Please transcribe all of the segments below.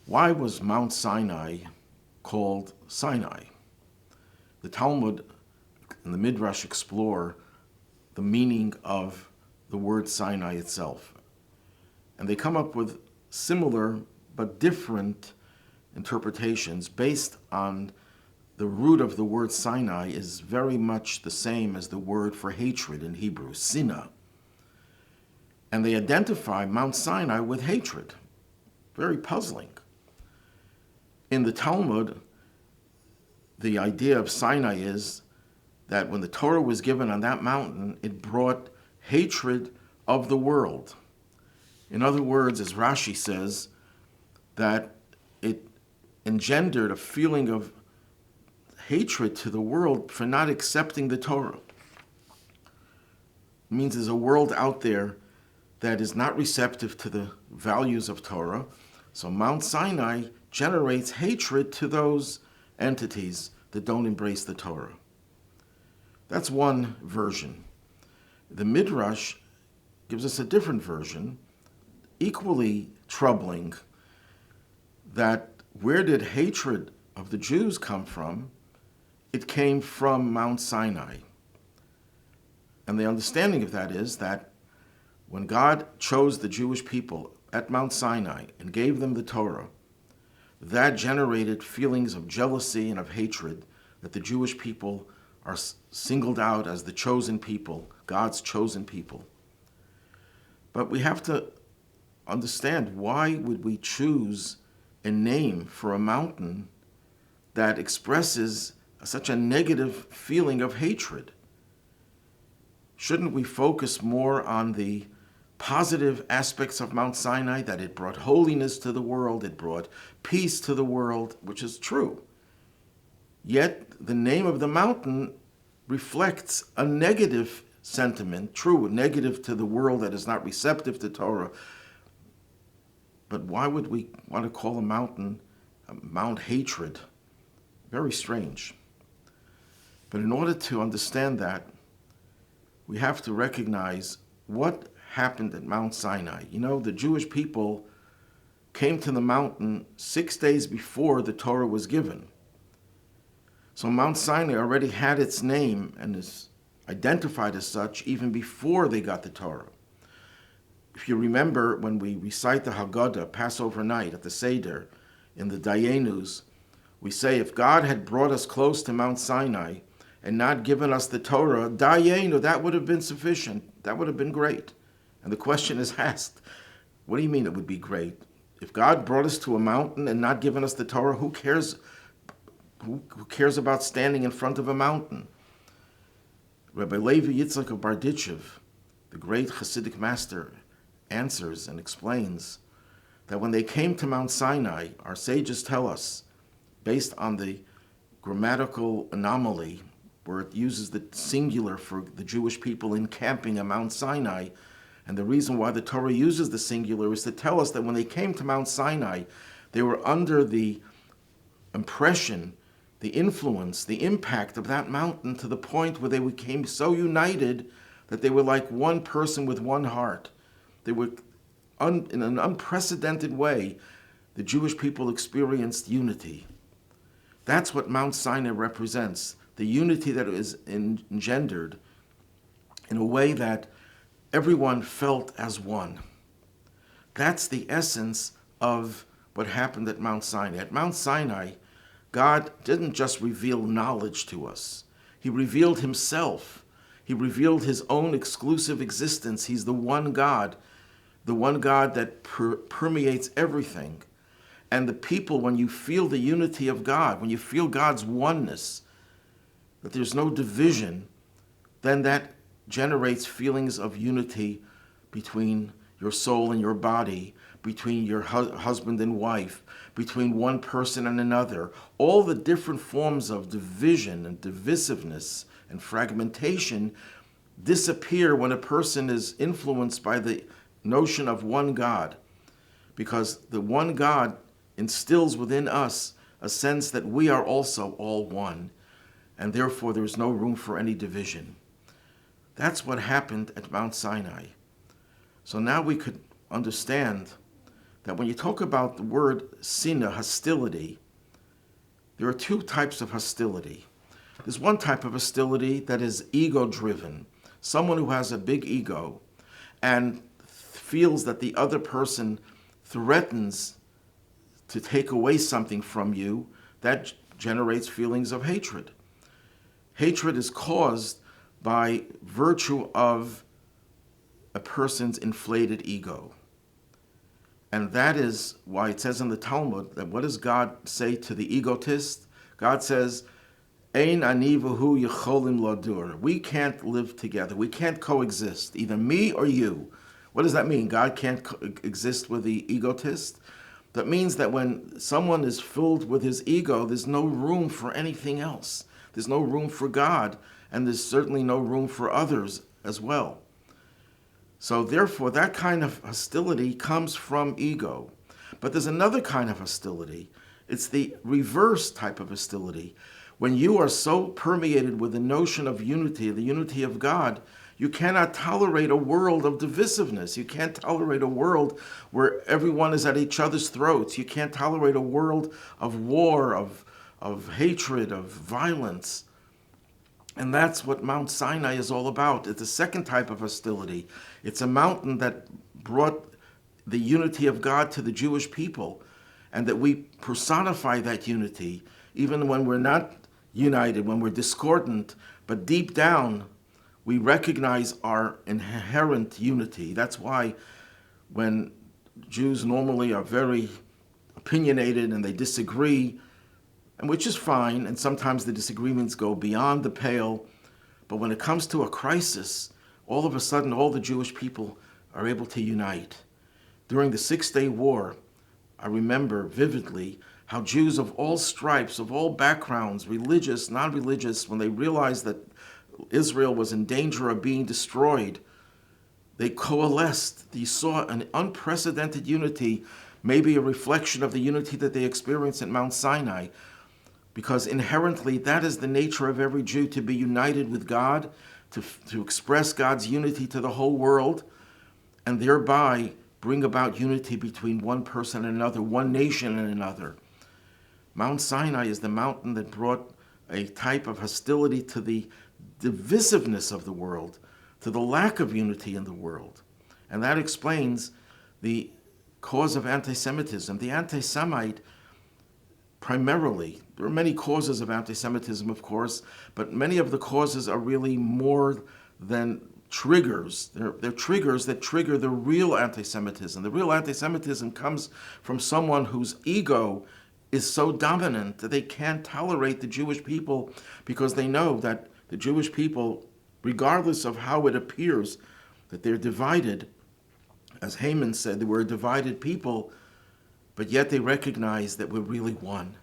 Why was Mount Sinai called Sinai? The Talmud and the Midrash explore the meaning of the word Sinai itself. And they come up with similar but different interpretations based on the root of the word Sinai is very much the same as the word for hatred in Hebrew, Sinai. And they identify Mount Sinai with hatred. Very puzzling. In the Talmud, the idea of Sinai is that when the Torah was given on that mountain, it brought hatred of the world. In other words, as Rashi says, that it engendered a feeling of hatred to the world for not accepting the Torah. It means there's a world out there that is not receptive to the values of Torah. So Mount Sinai generates hatred to those entities that don't embrace the Torah. That's one version. The Midrash gives us a different version, equally troubling, that where did hatred of the Jews come from? It came from Mount Sinai. And the understanding of that is that when God chose the Jewish people at Mount Sinai and gave them the Torah, that generated feelings of jealousy and of hatred that the Jewish people are singled out as the chosen people, God's chosen people. But we have to understand, why would we choose a name for a mountain that expresses such a negative feeling of hatred? Shouldn't we focus more on the positive aspects of Mount Sinai, that it brought holiness to the world, it brought peace to the world, which is true. Yet the name of the mountain reflects a negative sentiment, true, negative to the world that is not receptive to Torah. But why would we want to call a mountain Mount Hatred? Very strange. But in order to understand that, we have to recognize what happened at Mount Sinai. You know, the Jewish people came to the mountain 6 days before the Torah was given. So Mount Sinai already had its name and is identified as such even before they got the Torah. If you remember, when we recite the Haggadah, Passover night at the Seder, in the Dayenus, we say, if God had brought us close to Mount Sinai and not given us the Torah, Dayenu, that would have been sufficient. That would have been great. And the question is asked, what do you mean it would be great? If God brought us to a mountain and not given us the Torah, who cares? Who cares about standing in front of a mountain? Rabbi Levi Yitzchak of Barditchev, the great Hasidic master, answers and explains that when they came to Mount Sinai, our sages tell us, based on the grammatical anomaly where it uses the singular for the Jewish people encamping at Mount Sinai, and the reason why the Torah uses the singular is to tell us that when they came to Mount Sinai, they were under the impression, the influence, the impact of that mountain to the point where they became so united that they were like one person with one heart. They were, in an unprecedented way, the Jewish people experienced unity. That's what Mount Sinai represents, the unity that is engendered in a way that everyone felt as one. That's the essence of what happened at Mount Sinai. At Mount Sinai, God didn't just reveal knowledge to us. He revealed himself. He revealed his own exclusive existence. He's the one God that permeates everything. And the people, when you feel the unity of God, when you feel God's oneness, that there's no division, then that generates feelings of unity between your soul and your body, between your husband and wife, between one person and another. All the different forms of division and divisiveness and fragmentation disappear when a person is influenced by the notion of one God, because the one God instills within us a sense that we are also all one, and therefore there is no room for any division. That's what happened at Mount Sinai. So now we could understand that when you talk about the word Sinai, hostility, there are two types of hostility. There's one type of hostility that is ego-driven. Someone who has a big ego and feels that the other person threatens to take away something from you, that generates feelings of hatred. Hatred is caused by virtue of a person's inflated ego. And that is why it says in the Talmud that what does God say to the egotist? God says, Ein ani v'hu yecholim ladur. We can't live together. We can't coexist, either me or you. What does that mean? God can't exist with the egotist? That means that when someone is filled with his ego, there's no room for anything else. There's no room for God, and there's certainly no room for others as well. So therefore, that kind of hostility comes from ego. But there's another kind of hostility. It's the reverse type of hostility. When you are so permeated with the notion of unity, the unity of God, you cannot tolerate a world of divisiveness. You can't tolerate a world where everyone is at each other's throats. You can't tolerate a world of war, of hatred, of violence. And that's what Mount Sinai is all about. It's a second type of hostility. It's a mountain that brought the unity of God to the Jewish people, and that we personify that unity even when we're not united, when we're discordant, but deep down we recognize our inherent unity. That's why when Jews normally are very opinionated and they disagree, and which is fine, and sometimes the disagreements go beyond the pale, but when it comes to a crisis, all of a sudden all the Jewish people are able to unite. During the 6-Day War, I remember vividly how Jews of all stripes, of all backgrounds, religious, non-religious, when they realized that Israel was in danger of being destroyed, they coalesced. You saw an unprecedented unity, maybe a reflection of the unity that they experienced at Mount Sinai, because inherently that is the nature of every Jew, to be united with God, to express God's unity to the whole world, and thereby bring about unity between one person and another, one nation and another. Mount Sinai is the mountain that brought a type of hostility to the divisiveness of the world, to the lack of unity in the world. And that explains the cause of anti-Semitism. The anti-Semite, primarily, there are many causes of anti-Semitism, of course, but many of the causes are really more than triggers. They're triggers that trigger the real anti-Semitism. The real anti-Semitism comes from someone whose ego is so dominant that they can't tolerate the Jewish people, because they know that the Jewish people, regardless of how it appears that they're divided, as Haman said, they were a divided people, but yet they recognize that we're really one.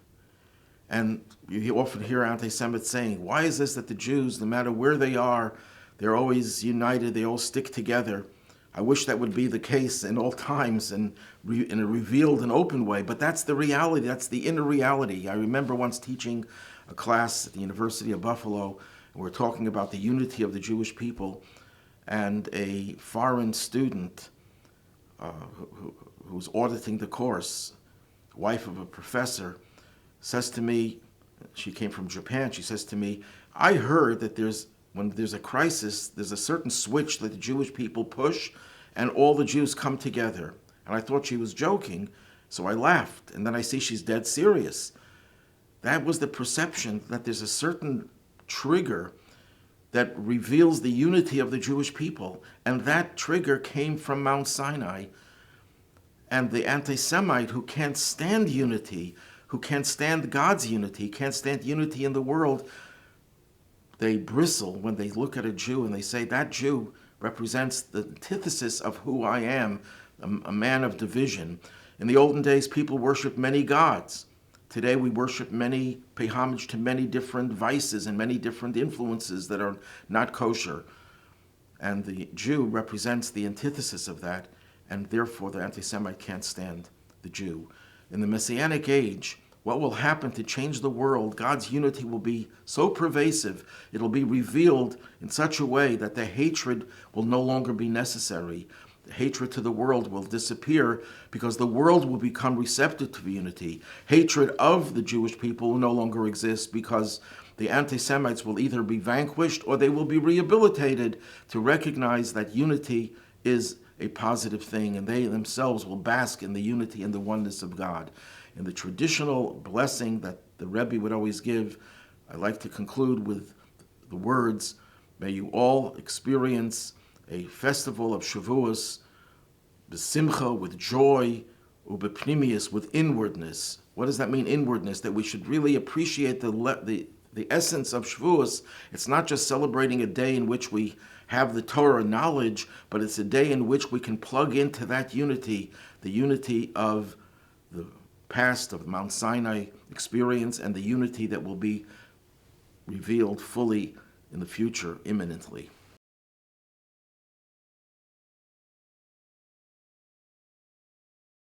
And you often hear anti-Semites saying, why is this that the Jews, no matter where they are, they're always united, they all stick together? I wish that would be the case in all times and in a revealed and open way, but that's the reality, that's the inner reality. I remember once teaching a class at the University of Buffalo, and we're talking about the unity of the Jewish people, and a foreign student who was auditing the course, wife of a professor, says to me, she came from Japan, she says to me, I heard that when there's a crisis, there's a certain switch that the Jewish people push, and all the Jews come together. And I thought she was joking, so I laughed. And then I see she's dead serious. That was the perception, that there's a certain trigger that reveals the unity of the Jewish people. And that trigger came from Mount Sinai. And the anti-Semite who can't stand unity, who can't stand God's unity, can't stand unity in the world, they bristle when they look at a Jew and they say, that Jew represents the antithesis of who I am, a man of division. In the olden days, people worshiped many gods. Today, we worship pay homage to many different vices and many different influences that are not kosher. And the Jew represents the antithesis of that, and therefore the anti-Semite can't stand the Jew. In the Messianic age, what will happen to change the world? God's unity will be so pervasive, it'll be revealed in such a way that the hatred will no longer be necessary. Hatred to the world will disappear because the world will become receptive to unity. Hatred of the Jewish people will no longer exist because the anti-Semites will either be vanquished or they will be rehabilitated to recognize that unity is a positive thing, and they themselves will bask in the unity and the oneness of God. In the traditional blessing that the Rebbe would always give, I like to conclude with the words, may you all experience a festival of Shavuos, b'simcha, with joy, ubepnimius, with inwardness. What does that mean, inwardness? That we should really appreciate the essence of Shavuos. It's not just celebrating a day in which we have the Torah knowledge, but it's a day in which we can plug into that unity, the unity of the past, of Mount Sinai experience, and the unity that will be revealed fully in the future imminently.